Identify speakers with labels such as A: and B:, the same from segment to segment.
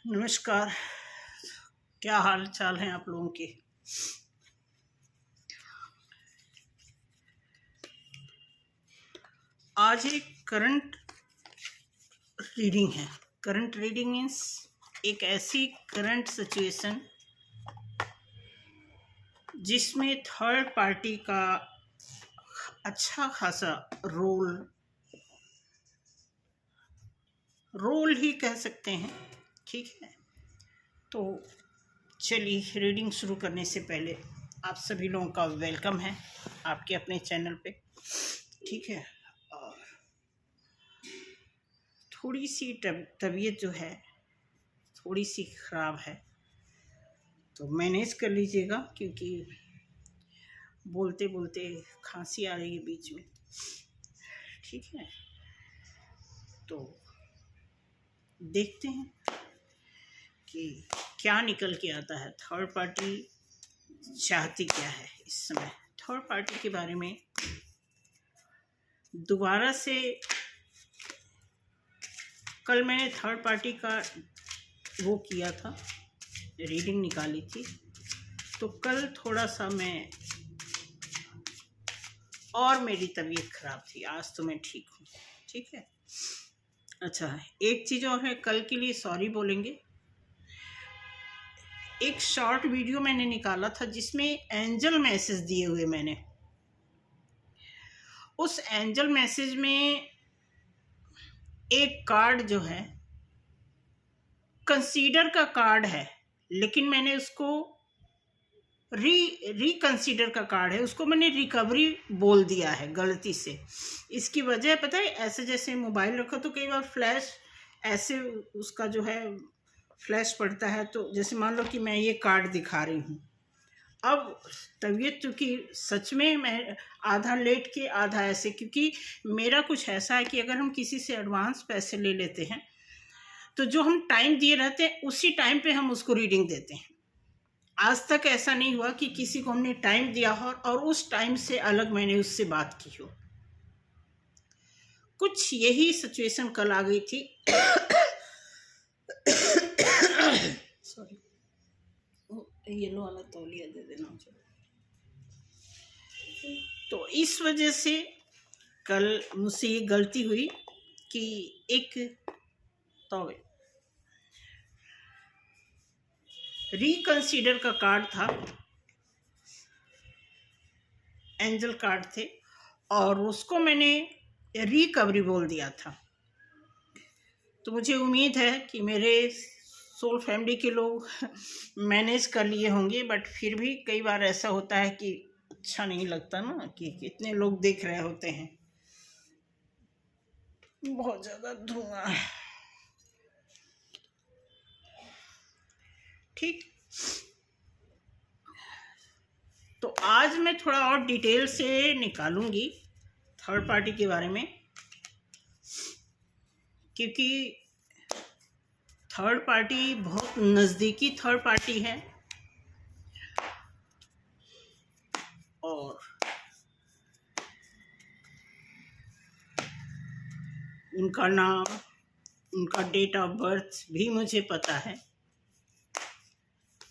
A: नमस्कार। क्या हाल चाल है आप लोगों के। आज एक करंट रीडिंग है। करंट रीडिंग मीन्स एक ऐसी करंट सिचुएशन जिसमें थर्ड पार्टी का अच्छा खासा रोल ही कह सकते हैं। ठीक है, तो चलिए रीडिंग शुरू करने से पहले आप सभी लोगों का वेलकम है आपके अपने चैनल पे। ठीक है, और थोड़ी सी तबीयत जो है थोड़ी सी ख़राब है, तो मैनेज कर लीजिएगा क्योंकि बोलते बोलते खांसी आ रही है बीच में। ठीक है, तो देखते हैं कि क्या निकल के आता है। थर्ड पार्टी चाहती क्या है इस समय। थर्ड पार्टी के बारे में दोबारा से कल मैंने थर्ड पार्टी का वो किया था, रीडिंग निकाली थी, तो कल थोड़ा सा मैं और मेरी तबीयत ख़राब थी। आज तो मैं ठीक हूँ। ठीक है, अच्छा एक चीज़ और है, कल के लिए सॉरी बोलेंगे। एक शॉर्ट वीडियो मैंने निकाला था जिसमें एंजल मैसेज दिए हुए मैंने, उस एंजल मैसेज में एक कार्ड जो है कंसीडर का कार्ड है, लेकिन मैंने उसको रिकंसीडर का कार्ड है, उसको मैंने रिकवरी बोल दिया है गलती से। इसकी वजह पता है, ऐसे जैसे मोबाइल रखो तो कई बार फ्लैश ऐसे उसका जो है फ्लैश पड़ता है, तो जैसे मान लो कि मैं ये कार्ड दिखा रही हूँ। अब तबीयत चूँकि सच में मैं आधा लेट के आधा ऐसे, क्योंकि मेरा कुछ ऐसा है कि अगर हम किसी से एडवांस पैसे ले लेते हैं तो जो हम टाइम दिए रहते हैं उसी टाइम पे हम उसको रीडिंग देते हैं। आज तक ऐसा नहीं हुआ कि किसी को हमने टाइम दिया हो और उस टाइम से अलग मैंने उससे बात की हो। कुछ यही सिचुएशन कल आ गई थी। सॉरी, येलो वाला तौलिया दे देना मुझे। तो इस वजह से कल मुझसे ये गलती हुई कि एक तो रिकंसीडर का कार्ड था, एंजल कार्ड थे, और उसको मैंने रिकवरी बोल दिया था। तो मुझे उम्मीद है कि मेरे सोल फैमिली के लोग मैनेज कर लिए होंगे, बट फिर भी कई बार ऐसा होता है कि अच्छा नहीं लगता ना कि कितने लोग देख रहे होते हैं। बहुत ज़्यादा धुआं है। ठीक, तो आज मैं थोड़ा और डिटेल से निकालूंगी थर्ड पार्टी के बारे में, क्योंकि थर्ड पार्टी बहुत नज़दीकी थर्ड पार्टी है और उनका नाम, उनका डेट ऑफ बर्थ भी मुझे पता है।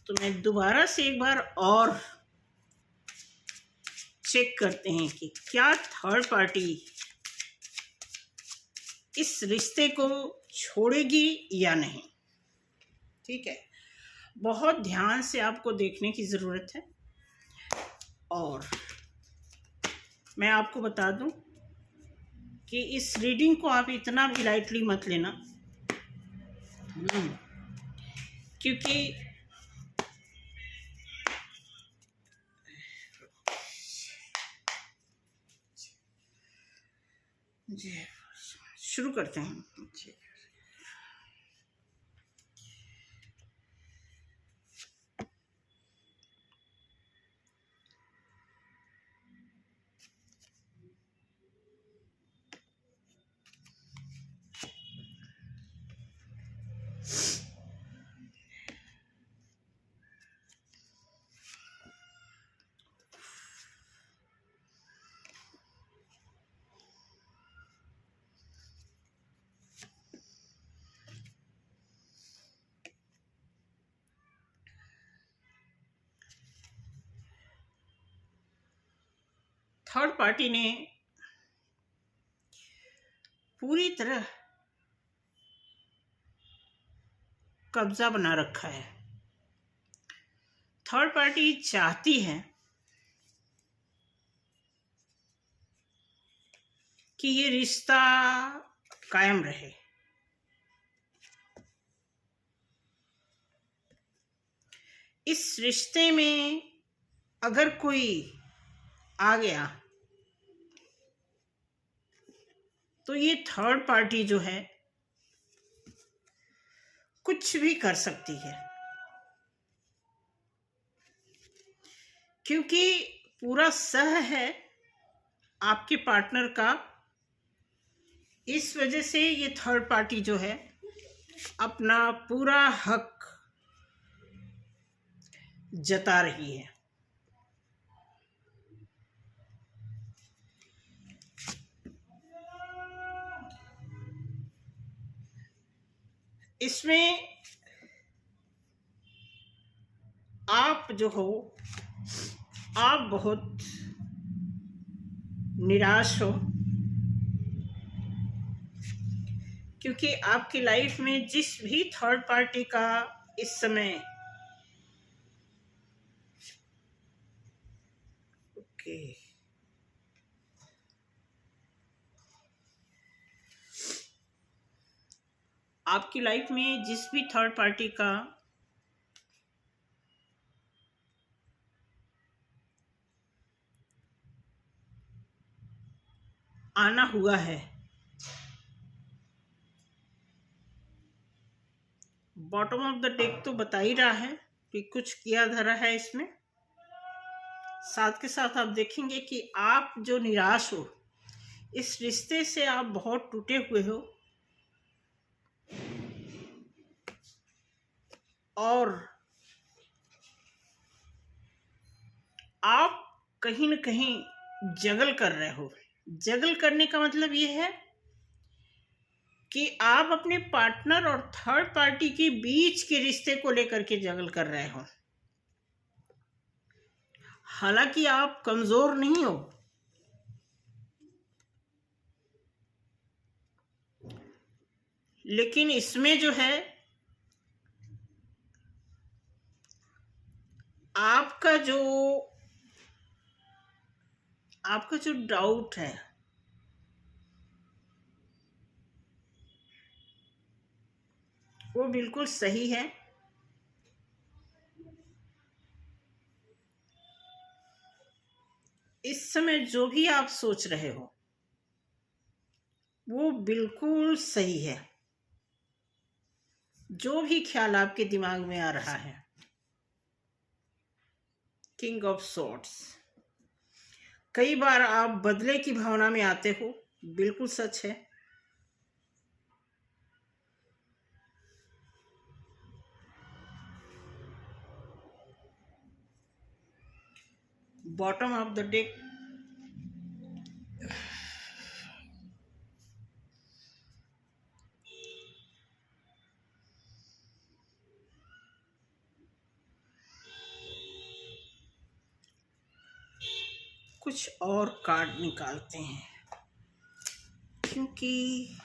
A: तो मैं दोबारा से एक बार और चेक करते हैं कि क्या थर्ड पार्टी इस रिश्ते को छोड़ेगी या नहीं। ठीक है, बहुत ध्यान से आपको देखने की ज़रूरत है। और मैं आपको बता दूं कि इस रीडिंग को आप इतना भी लाइटली मत लेना, क्योंकि जी शुरू करते हैं। थर्ड पार्टी ने पूरी तरह कब्जा बना रखा है। थर्ड पार्टी चाहती है कि ये रिश्ता कायम रहे। इस रिश्ते में अगर कोई आ गया तो ये थर्ड पार्टी जो है कुछ भी कर सकती है, क्योंकि पूरा सह है आपके पार्टनर का। इस वजह से ये थर्ड पार्टी जो है अपना पूरा हक जता रही है। इसमें आप जो हो, आप बहुत निराश हो, क्योंकि आपकी लाइफ में जिस भी थर्ड पार्टी का इस समय आपकी लाइफ में जिस भी थर्ड पार्टी का आना हुआ है, बॉटम ऑफ द डेक तो बता ही रहा है कि कुछ किया धरा है इसमें। साथ के साथ आप देखेंगे कि आप जो निराश हो, इस रिश्ते से आप बहुत टूटे हुए हो और आप कहीं न कहीं जगल कर रहे हो। जगल करने का मतलब ये है कि आप अपने पार्टनर और थर्ड पार्टी के बीच के रिश्ते को लेकर के जगल कर रहे हो। हालांकि आप कमजोर नहीं हो, लेकिन इसमें जो है आपका जो डाउट है वो बिल्कुल सही है। इस समय जो भी आप सोच रहे हो वो बिल्कुल सही है। जो भी ख्याल आपके दिमाग में आ रहा है, किंग ऑफ सॉर्ड्स, कई बार आप बदले की भावना में आते हो, बिल्कुल सच है। बॉटम ऑफ द डेक कुछ और कार्ड निकालते हैं, क्योंकि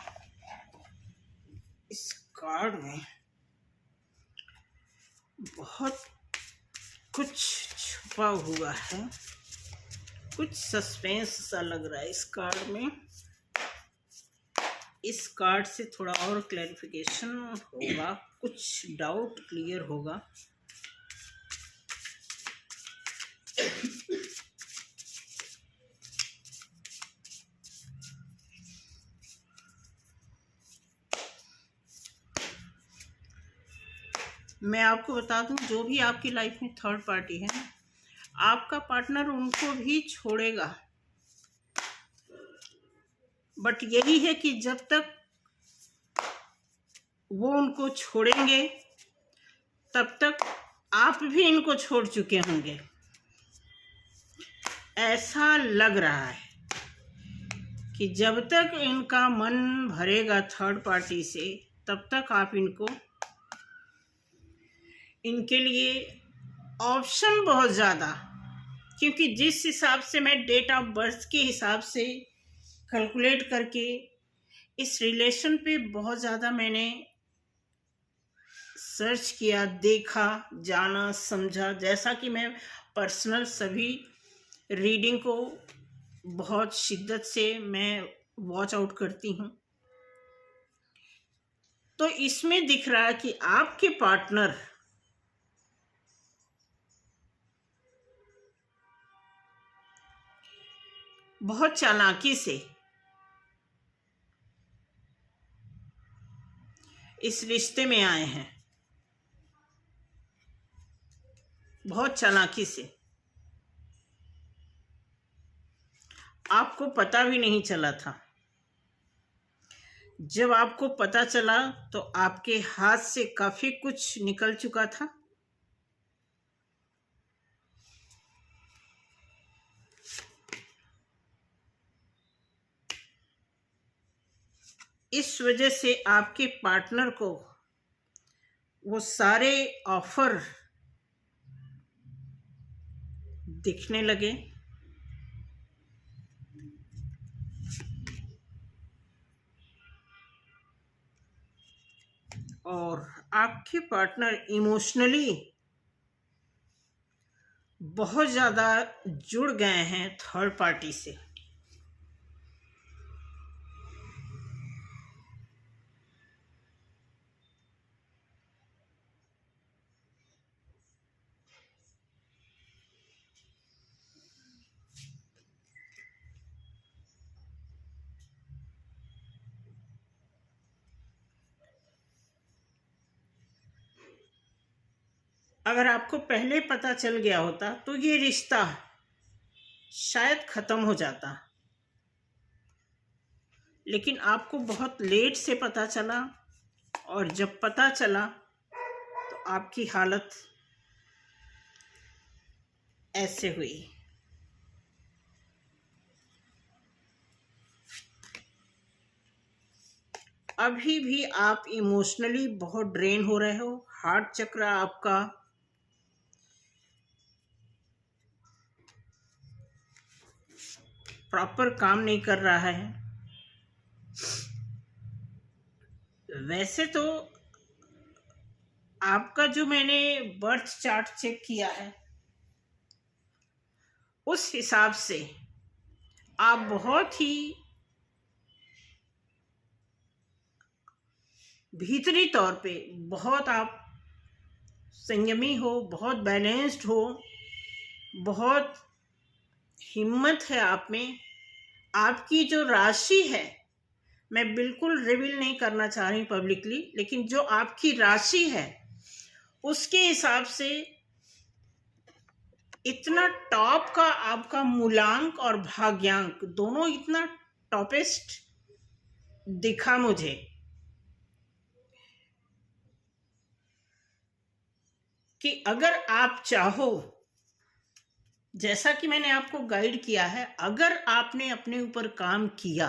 A: इस कार्ड में बहुत कुछ छुपा हुआ है, कुछ सस्पेंस सा लग रहा है इस कार्ड में। इस कार्ड से थोड़ा और क्लैरिफिकेशन होगा, कुछ डाउट क्लियर होगा। मैं आपको बता दूं, जो भी आपकी लाइफ में थर्ड पार्टी है, आपका पार्टनर उनको भी छोड़ेगा, बट यही है कि जब तक वो उनको छोड़ेंगे तब तक आप भी इनको छोड़ चुके होंगे, ऐसा लग रहा है कि जब तक इनका मन भरेगा थर्ड पार्टी से तब तक आप इनके लिए ऑप्शन बहुत ज़्यादा क्योंकि जिस हिसाब से मैं डेट ऑफ बर्थ के हिसाब से कैलकुलेट करके इस रिलेशन पे बहुत ज़्यादा मैंने सर्च किया, देखा, जाना, समझा। जैसा कि मैं पर्सनल सभी रीडिंग को बहुत शिद्दत से मैं वॉच आउट करती हूँ, तो इसमें दिख रहा है कि आपके पार्टनर बहुत चालाकी से इस रिश्ते में आए हैं, बहुत चालाकी से। आपको पता भी नहीं चला था। जब आपको पता चला तो आपके हाथ से काफी कुछ निकल चुका था। इस वजह से आपके पार्टनर को वो सारे ऑफर दिखने लगे और आपके पार्टनर इमोशनली बहुत ज़्यादा जुड़ गए हैं थर्ड पार्टी से। अगर आपको पहले पता चल गया होता तो ये रिश्ता शायद ख़त्म हो जाता, लेकिन आपको बहुत लेट से पता चला, और जब पता चला तो आपकी हालत ऐसे हुई। अभी भी आप इमोशनली बहुत ड्रेन हो रहे हो। हार्ट चक्र आपका प्रॉपर काम नहीं कर रहा है। वैसे तो आपका जो मैंने बर्थ चार्ट चेक किया है उस हिसाब से आप बहुत ही भीतरी तौर पे बहुत आप संयमी हो, बहुत बैलेंस्ड हो, बहुत हिम्मत है आप में। आपकी जो राशि है, मैं बिल्कुल रिवील नहीं करना चाह रही पब्लिकली, लेकिन जो आपकी राशि है उसके हिसाब से इतना टॉप का आपका मूलांक और भाग्यांक दोनों इतना टॉपेस्ट दिखा मुझे। कि अगर आप चाहो, जैसा कि मैंने आपको गाइड किया है, अगर आपने अपने ऊपर काम किया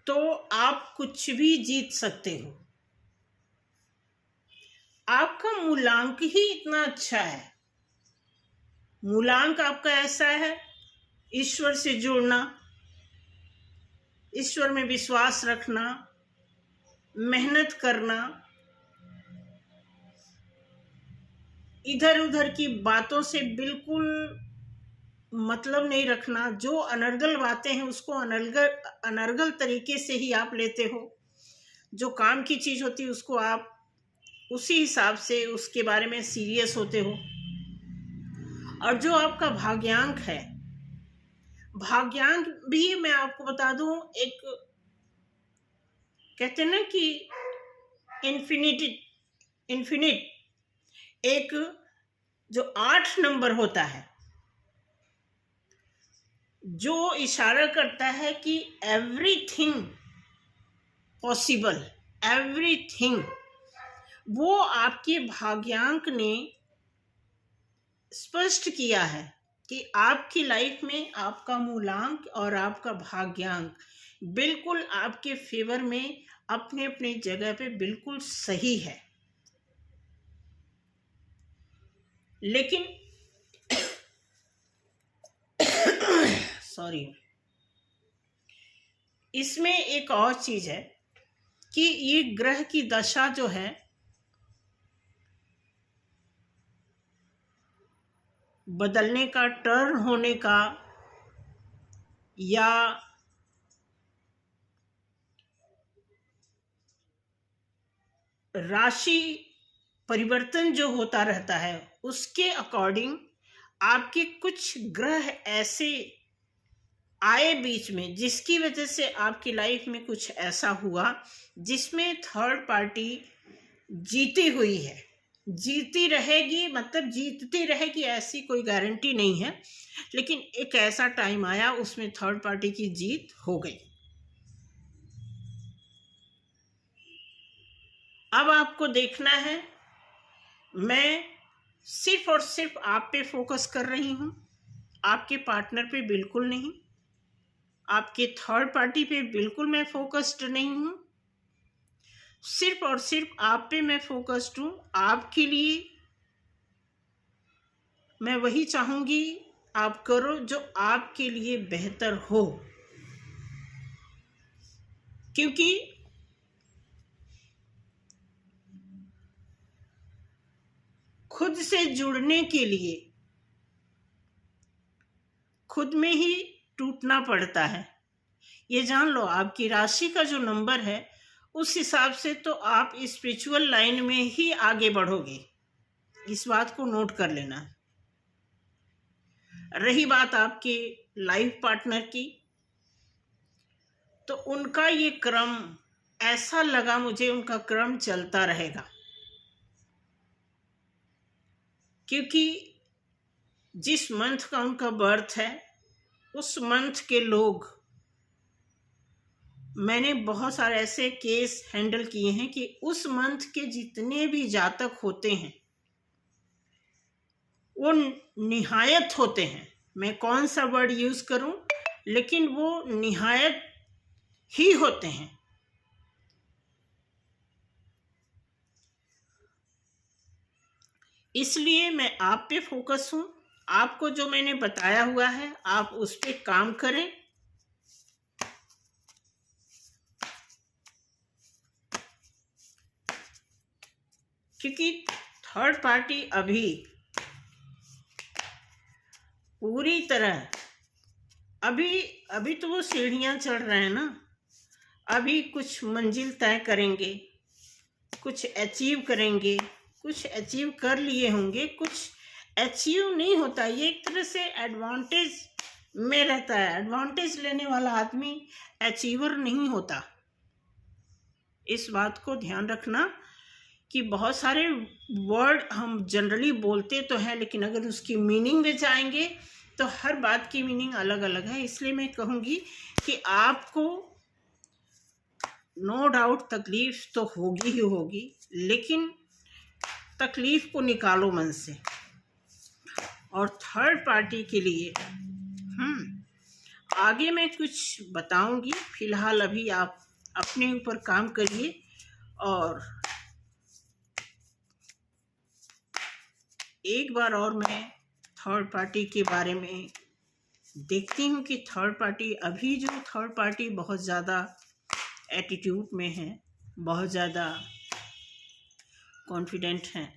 A: तो आप कुछ भी जीत सकते हो। आपका मूलांक ही इतना अच्छा है। मूलांक आपका ऐसा है, ईश्वर से जुड़ना, ईश्वर में विश्वास रखना, मेहनत करना, इधर उधर की बातों से बिल्कुल मतलब नहीं रखना। जो अनर्गल बातें हैं उसको अनर्गल तरीके से ही आप लेते हो। जो काम की चीज होती है उसको आप उसी हिसाब से उसके बारे में सीरियस होते हो। और जो आपका भाग्यांक है, भाग्यांक भी मैं आपको बता दूं, एक कहते हैं ना कि इन्फिनिट एक जो 8 नंबर होता है, जो इशारा करता है कि एवरीथिंग पॉसिबल, एवरीथिंग, वो आपके भाग्यांक ने स्पष्ट किया है कि आपकी लाइफ में आपका मूलांक और आपका भाग्यांक बिल्कुल आपके फेवर में अपने अपने जगह पे बिल्कुल सही है। लेकिन सॉरी, इसमें एक और चीज है कि ये ग्रह की दशा जो है बदलने का, टर्न होने का, या राशि परिवर्तन जो होता रहता है, उसके अकॉर्डिंग आपके कुछ ग्रह ऐसे आए बीच में जिसकी वजह से आपकी लाइफ में कुछ ऐसा हुआ जिसमें थर्ड पार्टी जीती हुई है। जीती रहेगी, मतलब जीतती रहेगी ऐसी कोई गारंटी नहीं है, लेकिन एक ऐसा टाइम आया उसमें थर्ड पार्टी की जीत हो गई। अब आपको देखना है, मैं सिर्फ और सिर्फ आप पे फोकस कर रही हूं, आपके पार्टनर पे बिल्कुल नहीं, आपके थर्ड पार्टी पे बिल्कुल मैं फोकस्ड नहीं हूं। सिर्फ और सिर्फ आप पे मैं फोकस्ड हूं। आपके लिए मैं वही चाहूंगी आप करो जो आपके लिए बेहतर हो, क्योंकि खुद से जुड़ने के लिए खुद में ही टूटना पड़ता है। ये जान लो, आपकी राशि का जो नंबर है उस हिसाब से तो आप स्पिरिचुअल लाइन में ही आगे बढ़ोगे, इस बात को नोट कर लेना। रही बात आपके लाइफ पार्टनर की, तो उनका ये क्रम, ऐसा लगा मुझे उनका क्रम चलता रहेगा, क्योंकि जिस मंथ का उनका बर्थ है उस मंथ के लोग, मैंने बहुत सारे ऐसे केस हैंडल किए हैं कि उस मंथ के जितने भी जातक होते हैं वो निहायत होते हैं। मैं कौन सा वर्ड यूज करूं, लेकिन वो निहायत ही होते हैं। इसलिए मैं आप पे फोकस हूं। आपको जो मैंने बताया हुआ है आप उस पे काम करें। क्योंकि थर्ड पार्टी अभी पूरी तरह, अभी तो वो सीढ़ियां चढ़ रहे हैं ना, अभी कुछ मंजिल तय करेंगे, कुछ अचीव करेंगे, कुछ अचीव कर लिए होंगे, कुछ अचीव नहीं होता। ये एक तरह से एडवांटेज में रहता है। एडवांटेज लेने वाला आदमी अचीवर नहीं होता। इस बात को ध्यान रखना कि बहुत सारे वर्ड हम जनरली बोलते तो हैं, लेकिन अगर उसकी मीनिंग में जाएंगे तो हर बात की मीनिंग अलग अलग है। इसलिए मैं कहूँगी कि आपको नो डाउट तकलीफ तो होगी ही होगी, लेकिन तकलीफ को निकालो मन से। और थर्ड पार्टी के लिए आगे मैं कुछ बताऊंगी, फिलहाल अभी आप अपने ऊपर काम करिए। और एक बार और मैं थर्ड पार्टी के बारे में देखती हूँ कि थर्ड पार्टी, अभी जो थर्ड पार्टी बहुत ज़्यादा एटीट्यूड में है, बहुत ज़्यादा कॉन्फिडेंट हैं,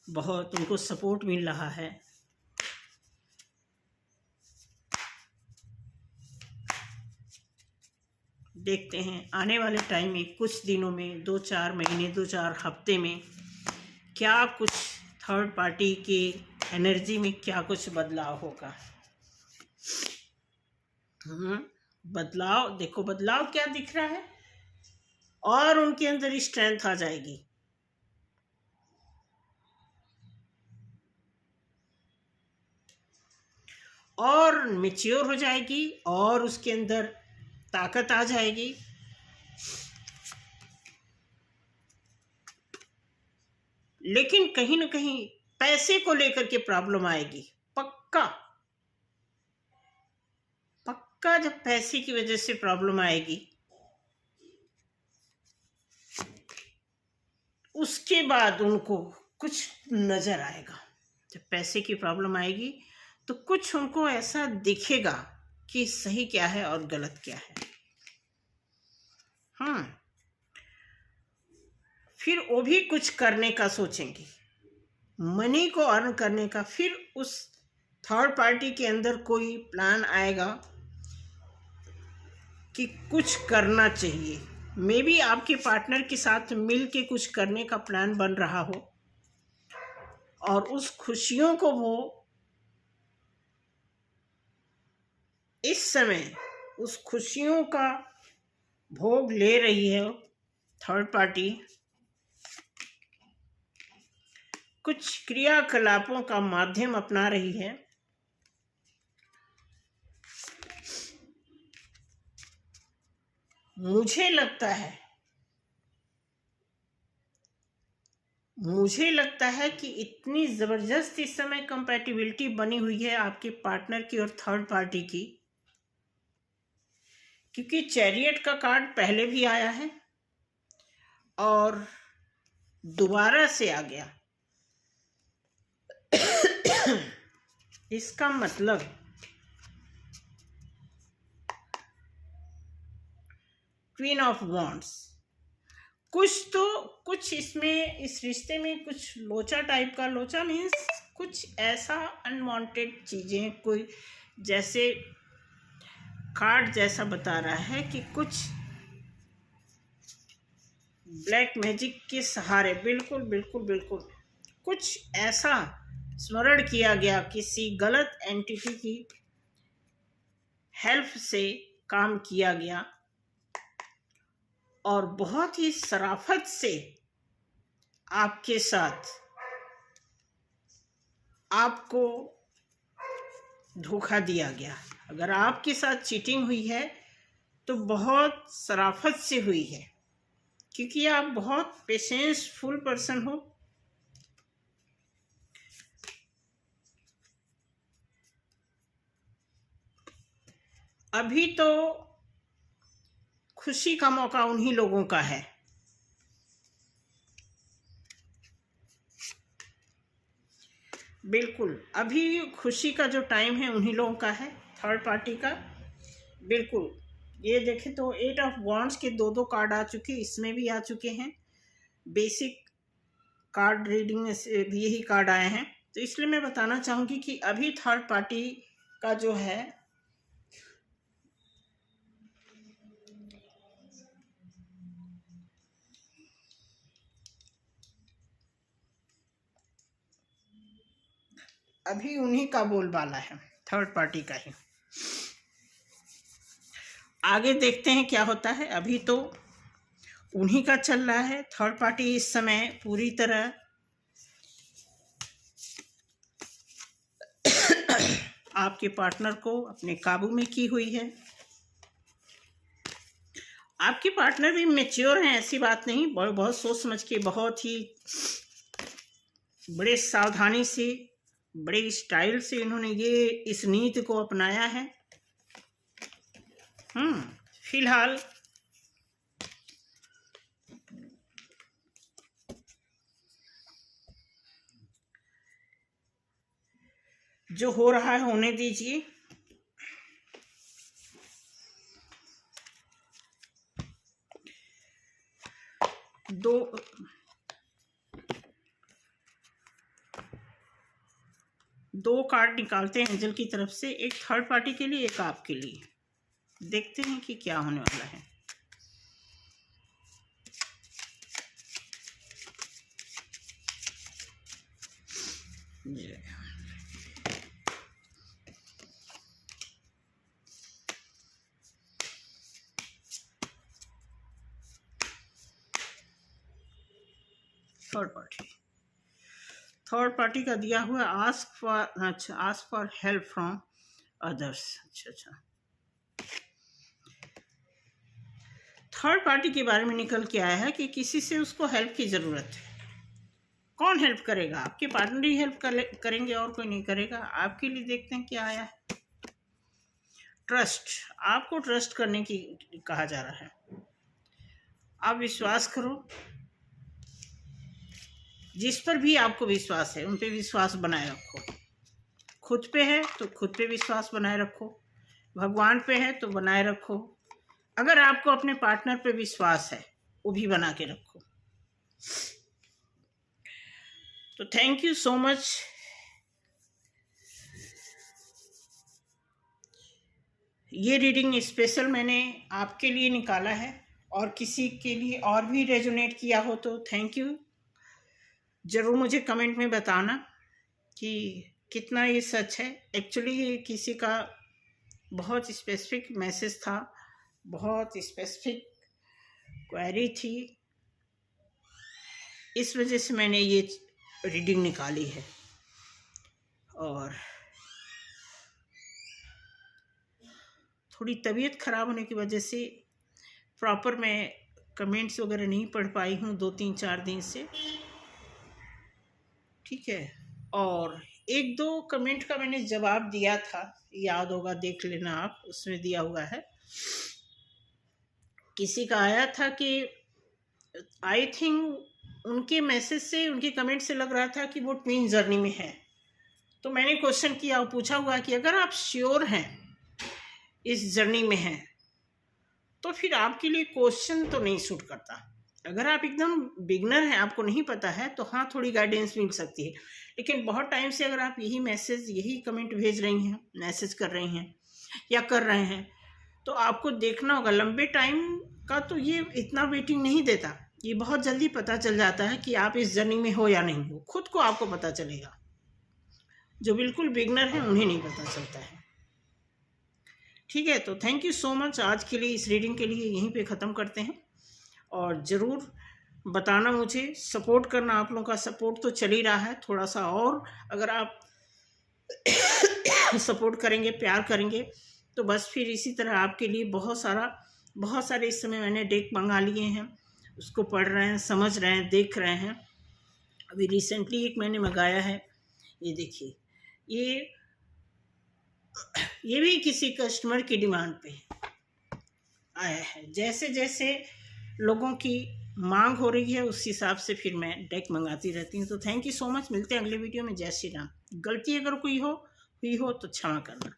A: बहुत उनको सपोर्ट मिल रहा है। देखते हैं आने वाले टाइम में, कुछ दिनों में, 2-4 महीने, 2-4 हफ्ते में क्या कुछ थर्ड पार्टी की एनर्जी में क्या कुछ बदलाव होगा। बदलाव देखो, बदलाव क्या दिख रहा है, और उनके अंदर स्ट्रेंथ आ जाएगी। और मैच्योर हो जाएगी, और उसके अंदर ताकत आ जाएगी। लेकिन कहीं ना कहीं पैसे को लेकर के प्रॉब्लम आएगी, पक्का पक्का। जब पैसे की वजह से प्रॉब्लम आएगी, उसके बाद उनको कुछ नज़र आएगा। जब पैसे की प्रॉब्लम आएगी तो कुछ उनको ऐसा दिखेगा कि सही क्या है और गलत क्या है। फिर वो भी कुछ करने का सोचेंगे, मनी को अर्न करने का। फिर उस थर्ड पार्टी के अंदर कोई प्लान आएगा कि कुछ करना चाहिए। मे बी आपके पार्टनर के साथ मिल के कुछ करने का प्लान बन रहा हो और उस खुशियों को वो इस समय उस खुशियों का भोग ले रही है। थर्ड पार्टी कुछ क्रियाकलापों का माध्यम अपना रही है। मुझे लगता है कि इतनी ज़बरदस्त इस समय कंपैटिबिलिटी बनी हुई है आपके पार्टनर की और थर्ड पार्टी की, क्योंकि चैरियट का कार्ड पहले भी आया है और दोबारा से आ गया। इसका मतलब क्वीन ऑफ वॉन्ड्स, कुछ इसमें इस रिश्ते में कुछ लोचा टाइप का, लोचा मीन्स कुछ ऐसा अनवांटेड चीज़ें, कोई जैसे कार्ड जैसा बता रहा है कि कुछ ब्लैक मैजिक के सहारे, बिल्कुल बिल्कुल बिल्कुल कुछ ऐसा स्मरण किया गया, किसी गलत एंटिटी की हेल्प से काम किया गया और बहुत ही शराफत से आपके साथ आपको धोखा दिया गया। अगर आपके साथ चीटिंग हुई है तो बहुत शराफत से हुई है, क्योंकि आप बहुत पेशेंसफुल पर्सन हो। अभी तो खुशी का मौका उन्हीं लोगों का है। बिल्कुल, अभी खुशी का जो टाइम है उन्हीं लोगों का है, थर्ड पार्टी का। बिल्कुल, ये देखें तो 8 ऑफ वॉन्ड्स के दो कार्ड आ चुके, इसमें भी आ चुके हैं। बेसिक कार्ड रीडिंग में से भी यही कार्ड आए हैं। तो इसलिए मैं बताना चाहूँगी कि अभी थर्ड पार्टी का जो है अभी उन्हीं का बोलबाला है, थर्ड पार्टी का ही। आगे देखते हैं क्या होता है। अभी तो उन्हीं का चल रहा है। थर्ड पार्टी इस समय पूरी तरह आपके पार्टनर को अपने काबू में की हुई है। आपके पार्टनर भी मैच्योर हैं, ऐसी बात नहीं, बहुत सोच समझ के, बहुत ही बड़े सावधानी से, बड़े स्टाइल से इन्होंने ये इस नीति को अपनाया है। फिलहाल जो हो रहा है होने दीजिए। दो कार्ड निकालते हैं एंजल की तरफ से, एक थर्ड पार्टी के लिए, एक आपके लिए। देखते हैं कि क्या होने वाला है। थर्ड पार्टी का दिया हुआ ask for help from others. अच्छा, थर्ड पार्टी के बारे में निकल के आया है कि किसी से उसको हेल्प की ज़रूरत है। कौन हेल्प करेगा? आपके पार्टनर ही हेल्प करेंगे, और कोई नहीं करेगा। आपके लिए देखते हैं क्या आया है। ट्रस्ट, आपको ट्रस्ट करने की कहा जा रहा है। आप विश्वास करो, जिस पर भी आपको विश्वास है उन पे विश्वास बनाए रखो। खुद पे है तो खुद पे विश्वास बनाए रखो, भगवान पे है तो बनाए रखो, अगर आपको अपने पार्टनर पे विश्वास है वो भी बना के रखो। तो थैंक यू सो मच। ये रीडिंग स्पेशल मैंने आपके लिए निकाला है, और किसी के लिए और भी रेजोनेट किया हो तो थैंक यू। ज़रूर मुझे कमेंट में बताना कि कितना ये सच है। एक्चुअली ये किसी का बहुत स्पेसिफिक मैसेज था, बहुत स्पेसिफिक क्वेरी थी, इस वजह से मैंने ये रीडिंग निकाली है। और थोड़ी तबीयत ख़राब होने की वजह से प्रॉपर मैं कमेंट्स वगैरह नहीं पढ़ पाई हूँ 2-3-4 दिन से, ठीक है। और 1-2 कमेंट का मैंने जवाब दिया था, याद होगा देख लेना आप, उसमें दिया हुआ है। किसी का आया था कि आई थिंक उनके मैसेज से, उनके कमेंट से लग रहा था कि वो ट्विन जर्नी में है। तो मैंने क्वेश्चन किया, पूछा हुआ कि अगर आप श्योर हैं इस जर्नी में हैं तो फिर आपके लिए क्वेश्चन तो नहीं सूट करता। अगर आप एकदम बिगनर हैं, आपको नहीं पता है, तो हाँ थोड़ी गाइडेंस मिल सकती है। लेकिन बहुत टाइम से अगर आप यही मैसेज, यही कमेंट भेज रही हैं, मैसेज कर रही हैं या कर रहे हैं, तो आपको देखना होगा लंबे टाइम का तो ये इतना वेटिंग नहीं देता। ये बहुत जल्दी पता चल जाता है कि आप इस जर्नी में हो या नहीं हो, खुद को आपको पता चलेगा। जो बिल्कुल बिगनर हैं उन्हें नहीं पता चलता है, ठीक है। तो थैंक यू सो मच। आज के लिए इस रीडिंग के लिए यहीं पे ख़त्म करते हैं, और ज़रूर बताना मुझे, सपोर्ट करना। आप लोगों का सपोर्ट तो चल ही रहा है, थोड़ा सा और अगर आप सपोर्ट करेंगे, प्यार करेंगे, तो बस फिर इसी तरह आपके लिए बहुत सारे इस समय मैंने डेक मंगा लिए हैं, उसको पढ़ रहे हैं, समझ रहे हैं, देख रहे हैं। अभी रिसेंटली एक मैंने मंगाया है, ये देखिए, ये भी किसी कस्टमर की डिमांड पे आया है। जैसे जैसे लोगों की मांग हो रही है उस हिसाब से फिर मैं डेक मंगाती रहती हूँ। तो थैंक यू सो मच। मिलते हैं अगले वीडियो में। जय श्री राम। गलती अगर कोई हुई हो तो क्षमा करना।